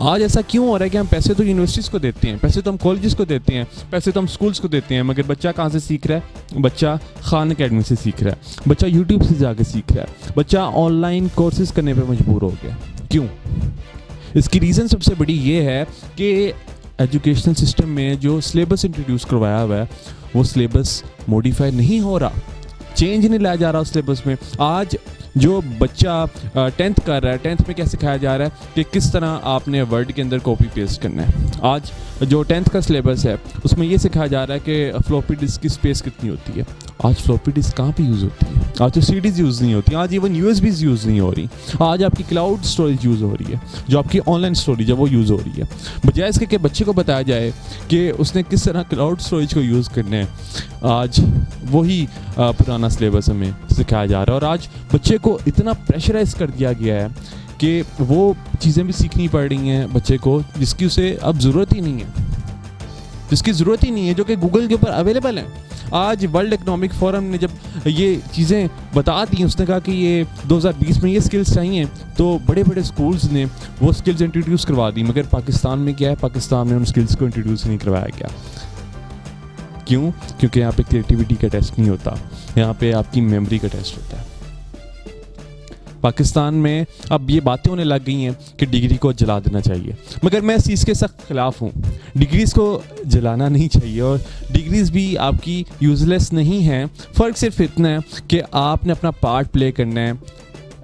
آج ایسا کیوں ہو رہا ہے کہ ہم پیسے تو یونیورسٹیز کو دیتے ہیں, پیسے تو ہم کالجز کو دیتے ہیں, پیسے تو ہم اسکولس کو دیتے ہیں, مگر بچہ کہاں سے سیکھ رہا ہے؟ بچہ خان اکیڈمی سے سیکھ رہا ہے, بچہ یوٹیوب سے جا کے سیکھ رہا ہے, بچہ آن لائن کورسز کرنے پہ مجبور ہو گیا. کیوں؟ اس کی ریزن سب سے بڑی یہ ہے کہ ایجوکیشنل سسٹم میں جو سلیبس انٹروڈیوس کروایا ہوا ہے وہ سلیبس موڈیفائی نہیں ہو رہا, چینج نہیں لایا جا رہا اس سلیبس میں. آج جو بچہ 10th کر رہا ہے, 10th میں کیا سکھایا جا رہا ہے کہ کس طرح آپ نے ورڈ کے اندر کاپی پیسٹ کرنا ہے. آج جو 10th کا سلیبس ہے اس میں یہ سکھایا جا رہا ہے کہ فلوپی ڈسک کی اسپیس کتنی ہوتی ہے. آج فلوپی ڈسک کہاں پہ یوز ہوتی ہے؟ آج تو سی ڈیز یوز نہیں ہوتی, آج ایون یو ایس بیز یوز نہیں ہو رہی. آج آپ کی کلاؤڈ اسٹوریج یوز ہو رہی ہے, جو آپ کی آن لائن اسٹوریج ہے وہ یوز ہو رہی ہے. بجائے اس کے کہ بچے کو بتایا جائے کہ اس نے کس طرح کلاؤڈ اسٹوریج کو یوز کرنا ہے, آج وہی پرانا سلیبس ہمیں سکھایا جا رہا ہے. اور آج بچے کو اتنا پریشرائز کر دیا گیا ہے کہ وہ چیزیں بھی سیکھنی پڑ رہی ہیں بچے کو جس کی اسے اب ضرورت ہی نہیں ہے, جس کی ضرورت ہی نہیں ہے, جو کہ گوگل کے اوپر اویلیبل ہیں. آج ورلڈ اکنامک فورم نے جب یہ چیزیں بتا دی, اس نے کہا کہ یہ 2020 میں یہ سکلز چاہیے, تو بڑے بڑے سکولز نے وہ سکلز انٹروڈیوس کروا دی. مگر پاکستان میں کیا ہے, پاکستان میں ان سکلز کو انٹروڈیوس نہیں کروایا گیا. کیوں؟ کیونکہ یہاں پہ کریٹیوٹی کا ٹیسٹ نہیں ہوتا, یہاں پہ آپ کی میموری کا ٹیسٹ ہوتا ہے. پاکستان میں اب یہ باتیں ہونے لگ گئی ہیں کہ ڈگری کو جلا دینا چاہیے, مگر میں اس چیز کے سخت خلاف ہوں. ڈگریز کو جلانا نہیں چاہیے, اور ڈگریز بھی آپ کی یوز لیس نہیں ہیں. فرق صرف اتنا ہے کہ آپ نے اپنا پارٹ پلے کرنا ہے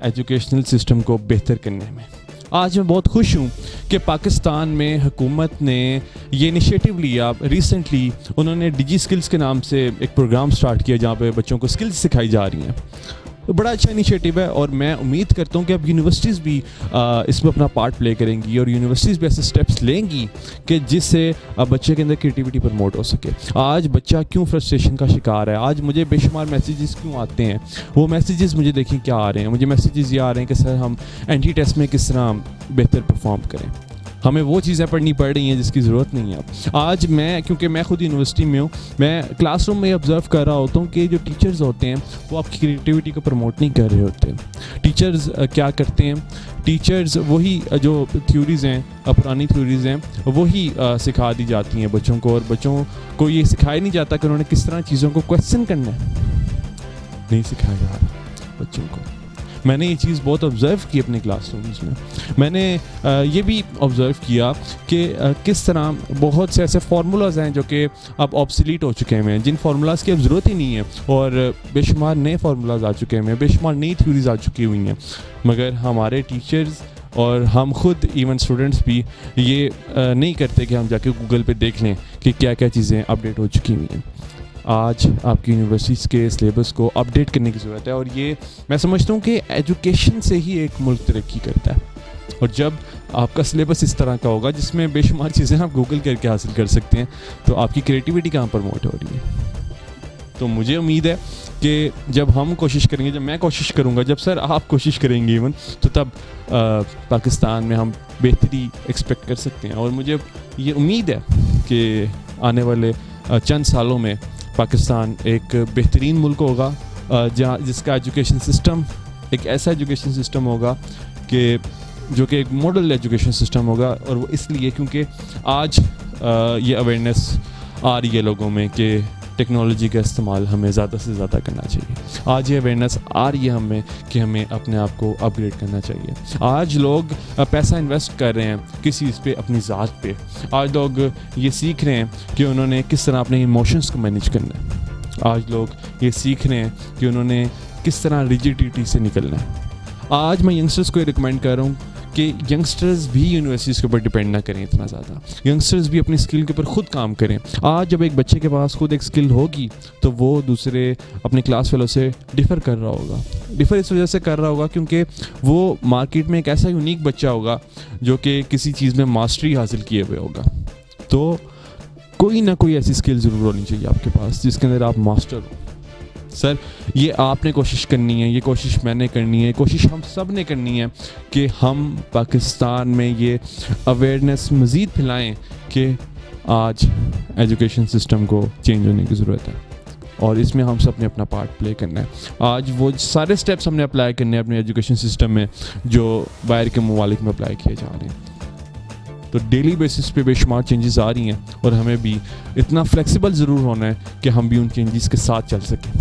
ایجوکیشنل سسٹم کو بہتر کرنے میں. آج میں بہت خوش ہوں کہ پاکستان میں حکومت نے یہ انیشیٹو لیا. ریسنٹلی انہوں نے ڈیجی اسکلز کے نام سے ایک پروگرام سٹارٹ کیا جہاں پہ بچوں کو اسکلز سکھائی جا رہی ہیں. بڑا اچھا انیشیٹو ہے, اور میں امید کرتا ہوں کہ اب یونیورسٹیز بھی اس میں اپنا پارٹ پلے کریں گی, اور یونیورسٹیز بھی ایسے اسٹیپس لیں گی کہ جس سے بچے کے اندر کریٹیوٹی پروموٹ ہو سکے. آج بچہ کیوں فرسٹریشن کا شکار ہے؟ آج مجھے بے شمار میسیجز کیوں آتے ہیں؟ وہ میسیجز مجھے دیکھیں کیا آ رہے ہیں. مجھے میسیجز یہ آ رہے ہیں کہ سر ہم اینٹی ٹیسٹ میں کس طرح بہتر پرفارم کریں. ہمیں وہ چیزیں پڑھنی پڑ رہی ہیں جس کی ضرورت نہیں ہے. آج میں, کیونکہ میں خود یونیورسٹی میں ہوں, میں کلاس روم میں آبزرو کر رہا ہوتا ہوں کہ جو ٹیچرز ہوتے ہیں وہ آپ کی کریٹیوٹی کو پروموٹ نہیں کر رہے ہوتے. ٹیچرز کیا کرتے ہیں؟ ٹیچرز وہی جو تھیوریز ہیں, پرانی تھیوریز ہیں, وہی سکھا دی جاتی ہیں بچوں کو, اور بچوں کو یہ سکھایا نہیں جاتا کہ انہوں نے کس طرح چیزوں کو کویسچن کرنا ہے. نہیں سکھایا جا رہا بچوں کو. میں نے یہ چیز بہت آبزرو کی اپنے کلاس رومز میں. میں نے یہ بھی آبزرو کیا کہ کس طرح بہت سے ایسے فارمولاز ہیں جو کہ اب آبسلیٹ ہو چکے ہیں, جن فارمولاز کی اب ضرورت ہی نہیں ہے, اور بے شمار نئے فارمولاز آ چکے ہیں, بے شمار نئی تھیوریز آ چکی ہوئی ہیں. مگر ہمارے ٹیچرز اور ہم خود ایون اسٹوڈنٹس بھی یہ نہیں کرتے کہ ہم جا کے گوگل پہ دیکھ لیں کہ کیا کیا چیزیں اپڈیٹ ہو چکی ہوئی ہیں. آج آپ کی یونیورسٹیز کے سلیبس کو اپڈیٹ کرنے کی ضرورت ہے, اور یہ میں سمجھتا ہوں کہ ایجوکیشن سے ہی ایک ملک ترقی کرتا ہے. اور جب آپ کا سلیبس اس طرح کا ہوگا جس میں بے شمار چیزیں آپ گوگل کر کے حاصل کر سکتے ہیں, تو آپ کی کریٹیوٹی کہاں پروموٹ ہو رہی ہے. تو مجھے امید ہے کہ جب ہم کوشش کریں گے, جب میں کوشش کروں گا, جب سر آپ کوشش کریں گے ایون, تو تب پاکستان میں ہم بہتری ایکسپیکٹ کر سکتے ہیں. اور مجھے یہ امید ہے کہ آنے والے چند سالوں میں پاکستان ایک بہترین ملک ہوگا, جس کا ایجوکیشن سسٹم ایک ایسا ایجوکیشن سسٹم ہوگا کہ جو کہ ایک ماڈل ایجوکیشن سسٹم ہوگا. اور وہ اس لیے کیونکہ آج یہ اویئرنیس آ رہی ہے لوگوں میں کہ ٹیکنالوجی کا استعمال ہمیں زیادہ سے زیادہ کرنا چاہیے. آج یہ اویئرنیس آ رہی ہے ہمیں کہ ہمیں اپنے آپ کو اپ گریڈ کرنا چاہیے. آج لوگ پیسہ انویسٹ کر رہے ہیں کسی چیز پہ, اپنی ذات پہ. آج لوگ یہ سیکھ رہے ہیں کہ انہوں نے کس طرح اپنے ایموشنس کو مینیج کرنا ہے. آج لوگ یہ سیکھ رہے ہیں کہ انہوں نے کس طرح ریجیڈیٹی سے نکلنا ہے. آج میں ینگسٹرز کو یہ ریکمینڈ کر رہا ہوں کہ ینگسٹرز بھی یونیورسٹیز کے اوپر ڈپینڈ نہ کریں اتنا زیادہ. ینگسٹرز بھی اپنی اسکل کے اوپر خود کام کریں. آج جب ایک بچے کے پاس خود ایک اسکل ہوگی تو وہ دوسرے اپنے کلاس فیلو سے ڈفر کر رہا ہوگا. ڈفر اس وجہ سے کر رہا ہوگا کیونکہ وہ مارکیٹ میں ایک ایسا یونیک بچہ ہوگا جو کہ کسی چیز میں ماسٹری حاصل کیے ہوئے ہوگا. تو کوئی نہ کوئی ایسی اسکل ضرور ہونی چاہیے آپ کے پاس جس کے اندر آپ ماسٹر ہو. سر یہ آپ نے کوشش کرنی ہے, یہ کوشش میں نے کرنی ہے, کوشش ہم سب نے کرنی ہے کہ ہم پاکستان میں یہ اویئرنیس مزید پھیلائیں کہ آج ایجوکیشن سسٹم کو چینج ہونے کی ضرورت ہے, اور اس میں ہم سب نے اپنا پارٹ پلے کرنا ہے. آج وہ سارے سٹیپس ہم نے اپلائی کرنے ہیں اپنے ایجوکیشن سسٹم میں جو باہر کے ممالک میں اپلائی کیے جا رہے ہیں. تو ڈیلی بیسس پہ بے شمار چینجز آ رہی ہیں اور ہمیں بھی اتنا فلیکسیبل ضرور ہونا ہے کہ ہم بھی ان چینجز کے ساتھ چل سکیں,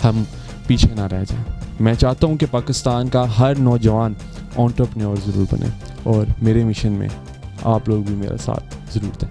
ہم پیچھے نہ رہ جائیں. میں چاہتا ہوں کہ پاکستان کا ہر نوجوان انٹرپرینور ضرور بنے, اور میرے مشن میں آپ لوگ بھی میرا ساتھ ضرور دیں.